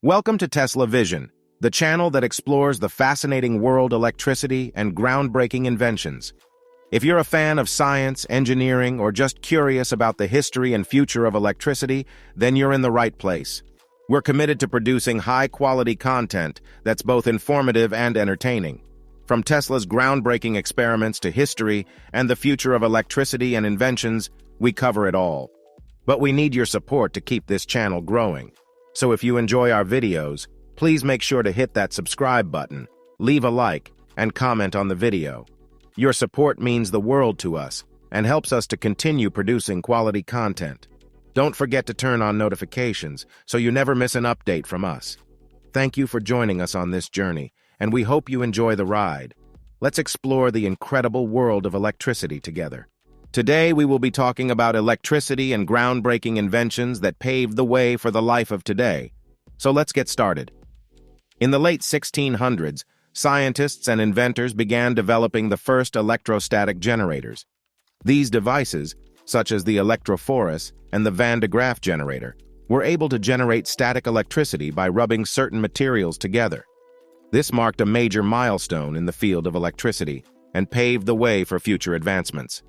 Welcome to Tesla Vision, the channel that explores the fascinating world of electricity and groundbreaking inventions. If you're a fan of science, engineering, or just curious about the history and future of electricity, then you're in the right place. We're committed to producing high-quality content that's both informative and entertaining. From Tesla's groundbreaking experiments to history and the future of electricity and inventions, we cover it all. But we need your support to keep this channel growing. So if you enjoy our videos, please make sure to hit that subscribe button, leave a like, and comment on the video. Your support means the world to us and helps us to continue producing quality content. Don't forget to turn on notifications so you never miss an update from us. Thank you for joining us on this journey, and we hope you enjoy the ride. Let's explore the incredible world of electricity together. Today, we will be talking about electricity and groundbreaking inventions that paved the way for the life of today. So let's get started. In the late 1600s, scientists and inventors began developing the first electrostatic generators. These devices, such as the electrophorus and the Van de Graaff generator, were able to generate static electricity by rubbing certain materials together. This marked a major milestone in the field of electricity and paved the way for future advancements.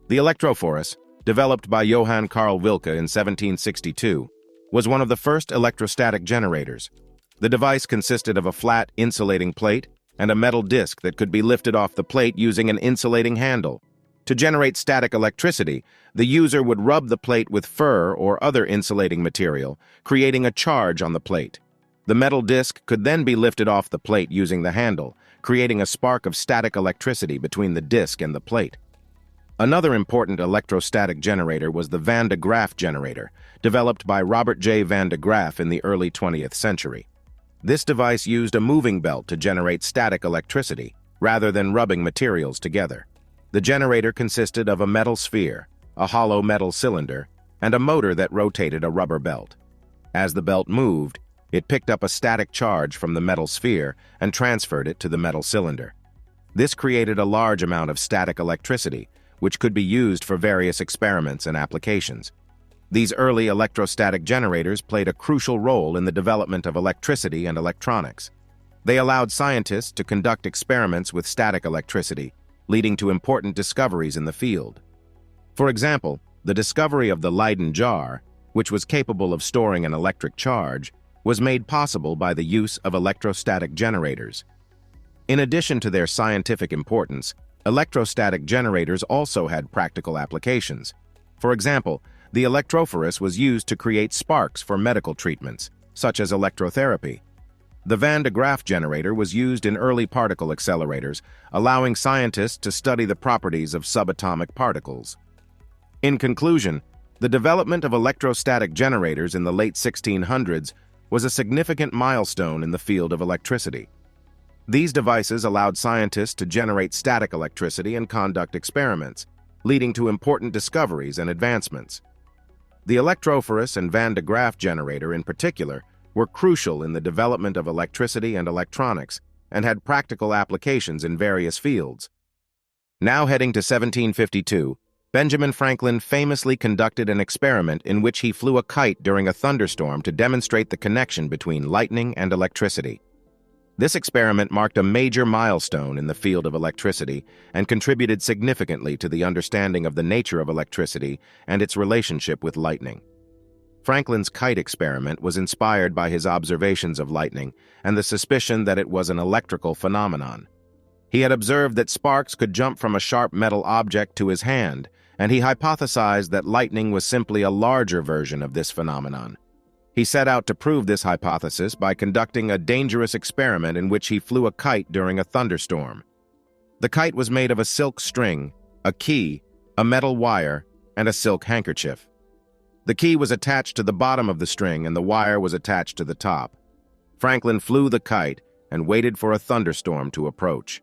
The electrophorus, developed by Johann Carl Wilcke in 1762, was one of the first electrostatic generators. The device consisted of a flat, insulating plate and a metal disc that could be lifted off the plate using an insulating handle. To generate static electricity, the user would rub the plate with fur or other insulating material, creating a charge on the plate. The metal disc could then be lifted off the plate using the handle, creating a spark of static electricity between the disc and the plate. Another important electrostatic generator was the Van de Graaff generator, developed by Robert J. Van de Graaff in the early 20th century. This device used a moving belt to generate static electricity, rather than rubbing materials together. The generator consisted of a metal sphere, a hollow metal cylinder, and a motor that rotated a rubber belt. As the belt moved, it picked up a static charge from the metal sphere and transferred it to the metal cylinder. This created a large amount of static electricity, which could be used for various experiments and applications. These early electrostatic generators played a crucial role in the development of electricity and electronics. They allowed scientists to conduct experiments with static electricity, leading to important discoveries in the field. For example, the discovery of the Leyden jar, which was capable of storing an electric charge, was made possible by the use of electrostatic generators. In addition to their scientific importance, electrostatic generators also had practical applications. For example, the electrophorus was used to create sparks for medical treatments, such as electrotherapy. The Van de Graaff generator was used in early particle accelerators, allowing scientists to study the properties of subatomic particles. In conclusion, the development of electrostatic generators in the late 1600s was a significant milestone in the field of electricity. These devices allowed scientists to generate static electricity and conduct experiments, leading to important discoveries and advancements. The electrophorus and Van de Graaff generator, in particular, were crucial in the development of electricity and electronics and had practical applications in various fields. Now heading to 1752, Benjamin Franklin famously conducted an experiment in which he flew a kite during a thunderstorm to demonstrate the connection between lightning and electricity. This experiment marked a major milestone in the field of electricity and contributed significantly to the understanding of the nature of electricity and its relationship with lightning. Franklin's kite experiment was inspired by his observations of lightning and the suspicion that it was an electrical phenomenon. He had observed that sparks could jump from a sharp metal object to his hand, and he hypothesized that lightning was simply a larger version of this phenomenon. He set out to prove this hypothesis by conducting a dangerous experiment in which he flew a kite during a thunderstorm. The kite was made of a silk string, a key, a metal wire, and a silk handkerchief. The key was attached to the bottom of the string and the wire was attached to the top. Franklin flew the kite and waited for a thunderstorm to approach.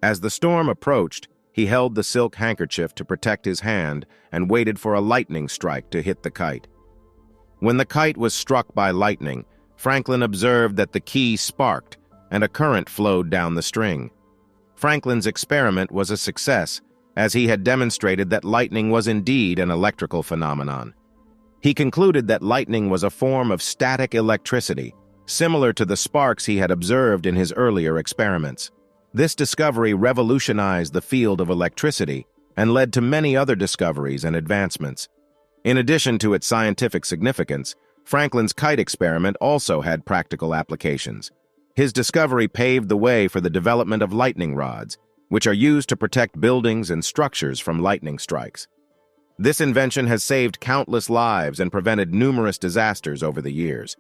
As the storm approached, he held the silk handkerchief to protect his hand and waited for a lightning strike to hit the kite. When the kite was struck by lightning, Franklin observed that the key sparked and a current flowed down the string. Franklin's experiment was a success, as he had demonstrated that lightning was indeed an electrical phenomenon. He concluded that lightning was a form of static electricity, similar to the sparks he had observed in his earlier experiments. This discovery revolutionized the field of electricity and led to many other discoveries and advancements. In addition to its scientific significance, Franklin's kite experiment also had practical applications. His discovery paved the way for the development of lightning rods, which are used to protect buildings and structures from lightning strikes. This invention has saved countless lives and prevented numerous disasters over the years.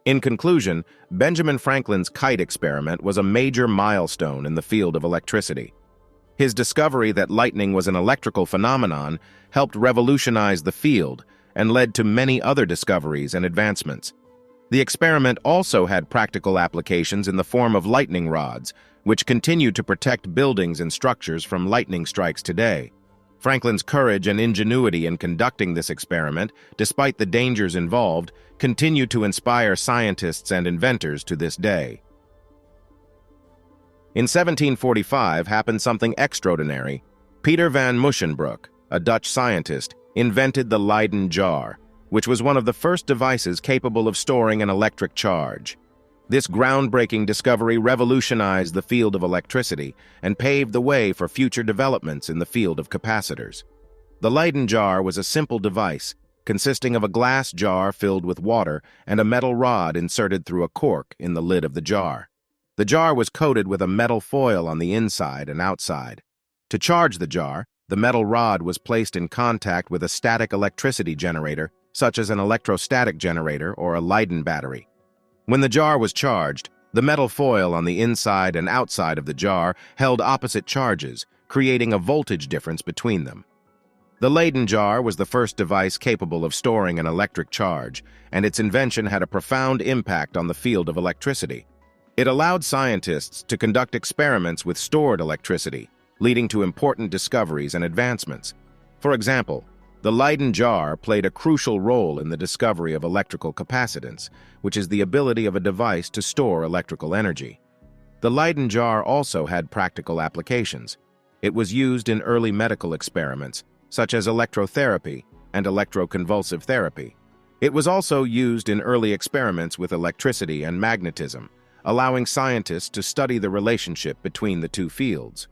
In conclusion, Benjamin Franklin's kite experiment was a major milestone in the field of electricity. His discovery that lightning was an electrical phenomenon helped revolutionize the field and led to many other discoveries and advancements. The experiment also had practical applications in the form of lightning rods, which continue to protect buildings and structures from lightning strikes today. Franklin's courage and ingenuity in conducting this experiment, despite the dangers involved, continue to inspire scientists and inventors to this day. In 1745 happened something extraordinary. Peter van Musschenbroek, a Dutch scientist, invented the Leyden jar, which was one of the first devices capable of storing an electric charge. This groundbreaking discovery revolutionized the field of electricity and paved the way for future developments in the field of capacitors. The Leyden jar was a simple device consisting of a glass jar filled with water and a metal rod inserted through a cork in the lid of the jar. The jar was coated with a metal foil on the inside and outside. To charge the jar, the metal rod was placed in contact with a static electricity generator, such as an electrostatic generator or a Leyden battery. When the jar was charged, the metal foil on the inside and outside of the jar held opposite charges, creating a voltage difference between them. The Leyden jar was the first device capable of storing an electric charge, and its invention had a profound impact on the field of electricity. It allowed scientists to conduct experiments with stored electricity, leading to important discoveries and advancements. For example, the Leyden jar played a crucial role in the discovery of electrical capacitance, which is the ability of a device to store electrical energy. The Leyden jar also had practical applications. It was used in early medical experiments, such as electrotherapy and electroconvulsive therapy. It was also used in early experiments with electricity and magnetism, allowing scientists to study the relationship between the two fields.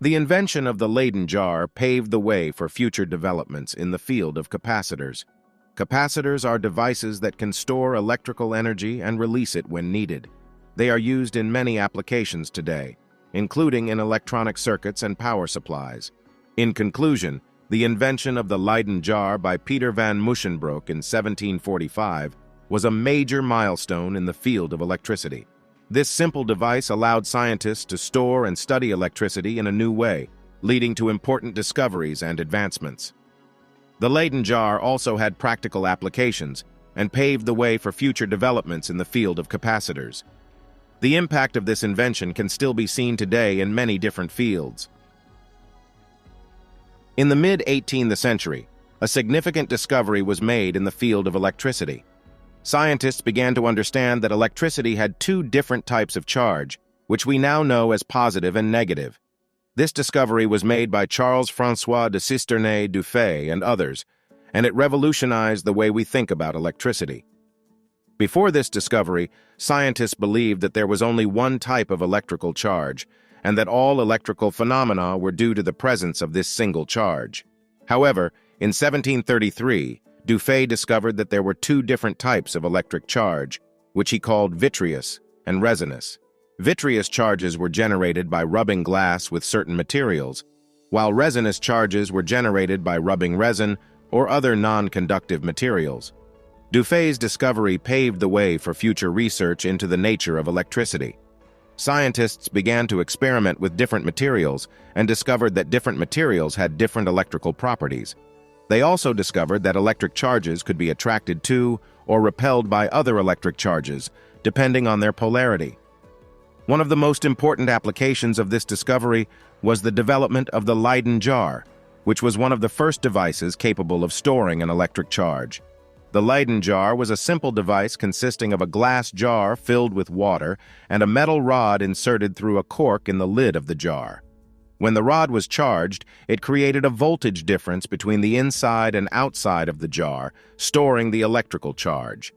The invention of the Leyden jar paved the way for future developments in the field of capacitors. Capacitors are devices that can store electrical energy and release it when needed. They are used in many applications today, including in electronic circuits and power supplies. In conclusion, the invention of the Leyden jar by Peter van Musschenbroek in 1745 was a major milestone in the field of electricity. This simple device allowed scientists to store and study electricity in a new way, leading to important discoveries and advancements. The Leyden jar also had practical applications and paved the way for future developments in the field of capacitors. The impact of this invention can still be seen today in many different fields. In the mid-18th century, a significant discovery was made in the field of electricity. Scientists began to understand that electricity had two different types of charge, which we now know as positive and negative. This discovery was made by Charles-François de Cisternay-Dufay and others, and it revolutionized the way we think about electricity. Before this discovery, scientists believed that there was only one type of electrical charge, and that all electrical phenomena were due to the presence of this single charge. However, in 1733, Dufay discovered that there were two different types of electric charge, which he called vitreous and resinous. Vitreous charges were generated by rubbing glass with certain materials, while resinous charges were generated by rubbing resin or other non-conductive materials. Dufay's discovery paved the way for future research into the nature of electricity. Scientists began to experiment with different materials and discovered that different materials had different electrical properties. They also discovered that electric charges could be attracted to or repelled by other electric charges, depending on their polarity. One of the most important applications of this discovery was the development of the Leyden jar, which was one of the first devices capable of storing an electric charge. The Leyden jar was a simple device consisting of a glass jar filled with water and a metal rod inserted through a cork in the lid of the jar. When the rod was charged, it created a voltage difference between the inside and outside of the jar, storing the electrical charge.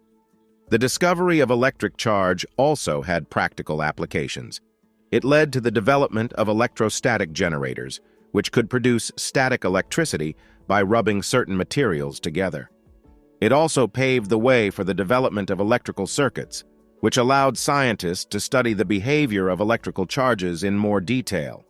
The discovery of electric charge also had practical applications. It led to the development of electrostatic generators, which could produce static electricity by rubbing certain materials together. It also paved the way for the development of electrical circuits, which allowed scientists to study the behavior of electrical charges in more detail.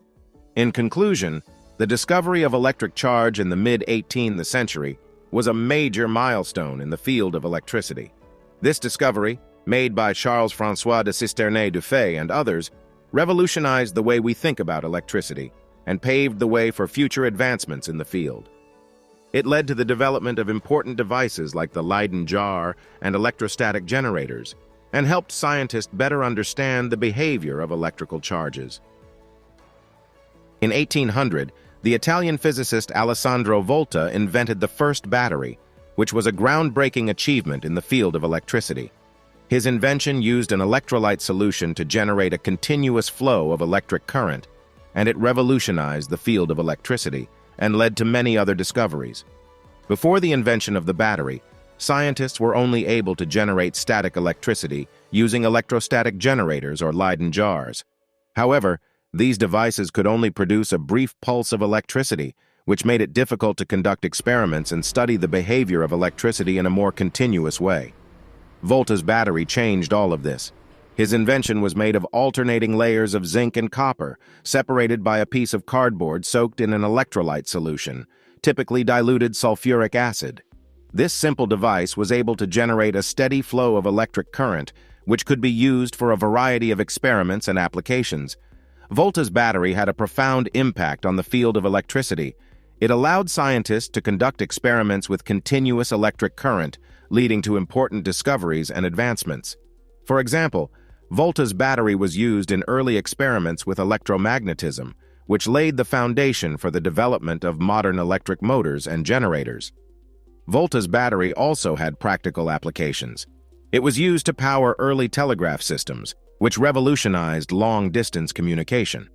In conclusion, the discovery of electric charge in the mid-18th century was a major milestone in the field of electricity. This discovery, made by Charles-François de Cisternay-Dufay and others, revolutionized the way we think about electricity and paved the way for future advancements in the field. It led to the development of important devices like the Leyden jar and electrostatic generators, and helped scientists better understand the behavior of electrical charges. In 1800, the Italian physicist Alessandro Volta invented the first battery, which was a groundbreaking achievement in the field of electricity. His invention used an electrolyte solution to generate a continuous flow of electric current, and it revolutionized the field of electricity and led to many other discoveries. Before the invention of the battery, scientists were only able to generate static electricity using electrostatic generators or Leyden jars. However, these devices could only produce a brief pulse of electricity, which made it difficult to conduct experiments and study the behavior of electricity in a more continuous way. Volta's battery changed all of this. His invention was made of alternating layers of zinc and copper, separated by a piece of cardboard soaked in an electrolyte solution, typically diluted sulfuric acid. This simple device was able to generate a steady flow of electric current, which could be used for a variety of experiments and applications. Volta's battery had a profound impact on the field of electricity. It allowed scientists to conduct experiments with continuous electric current, leading to important discoveries and advancements. For example, Volta's battery was used in early experiments with electromagnetism, which laid the foundation for the development of modern electric motors and generators. Volta's battery also had practical applications. It was used to power early telegraph systems, which revolutionized long-distance communication.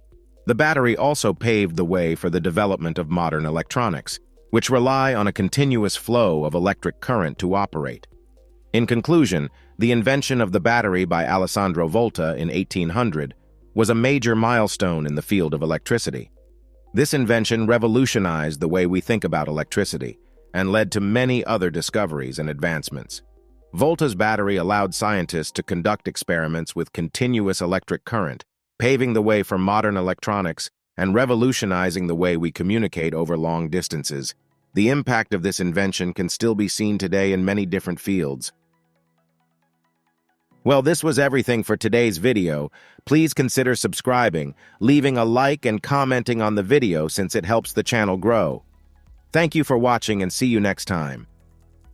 The battery also paved the way for the development of modern electronics, which rely on a continuous flow of electric current to operate. In conclusion, the invention of the battery by Alessandro Volta in 1800 was a major milestone in the field of electricity. This invention revolutionized the way we think about electricity and led to many other discoveries and advancements. Volta's battery allowed scientists to conduct experiments with continuous electric current, paving the way for modern electronics and revolutionizing the way we communicate over long distances. The impact of this invention can still be seen today in many different fields. Well, this was everything for today's video. Please consider subscribing, leaving a like and commenting on the video since it helps the channel grow. Thank you for watching and see you next time.